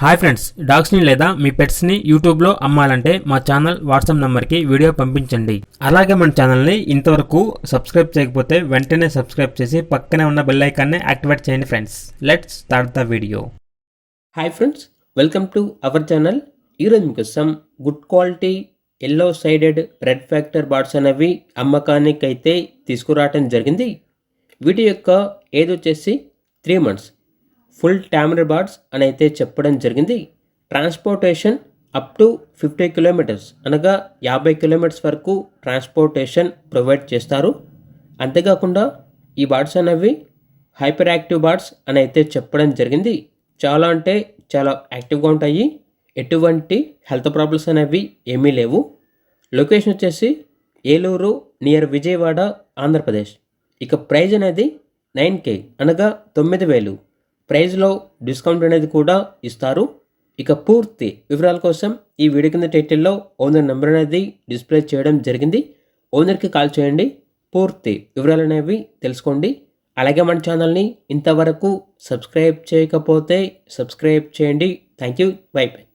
Hi friends, డాగ్స్ని లేదా మీ పెట్స్ని యూట్యూబ్లో అమ్మాలంటే మా ఛానల్ వాట్సాప్ నెంబర్కి వీడియో పంపించండి. అలాగే మన ఛానల్ని ఇంతవరకు సబ్స్క్రైబ్ చేయకపోతే వెంటనే సబ్స్క్రైబ్ చేసి పక్కనే ఉన్న బెల్ ఐకాన్ని యాక్టివేట్ చేయండి friends. Let's start the video. Hi friends, welcome to our channel. ఈరోజు మీకోసం good quality yellow sided red factor birds అనేవి అమ్మకానికి అయితే తీసుకురావటం జరిగింది. వీటి యొక్క ఏజ్ వచ్చేసి 3 months. ఫుల్ టామర్ బర్డ్స్ అని అయితే చెప్పడం జరిగింది. ట్రాన్స్పోర్టేషన్ అప్ టు 50 kilometers అనగా 50 kilometers వరకు ట్రాన్స్పోర్టేషన్ ప్రొవైడ్ చేస్తారు. అంతేకాకుండా ఈ బర్డ్స్ అనేవి హైపర్ యాక్టివ్ బర్డ్స్ అని అయితే చెప్పడం జరిగింది. చాలా అంటే చాలా యాక్టివ్గా ఉంటాయి. ఎటువంటి హెల్త్ ప్రాబ్లమ్స్ అనేవి ఏమీ లేవు. లొకేషన్ వచ్చేసి ఏలూరు నియర్ విజయవాడ, ఆంధ్రప్రదేశ్. ఇక ప్రైజ్ అనేది 9K అనగా 9,000. ప్రైజ్లో డిస్కౌంట్ అనేది కూడా ఇస్తారు. ఇక పూర్తి వివరాల కోసం ఈ వీడియో కింద టైటిల్లో ఓనర్ నెంబర్ అనేది డిస్ప్లే చేయడం జరిగింది. ఓనర్కి కాల్ చేయండి, పూర్తి వివరాలు అనేవి తెలుసుకోండి. అలాగే మన ఛానల్ని ఇంతవరకు సబ్స్క్రైబ్ చేయకపోతే సబ్స్క్రైబ్ చేయండి. Thank you. By by.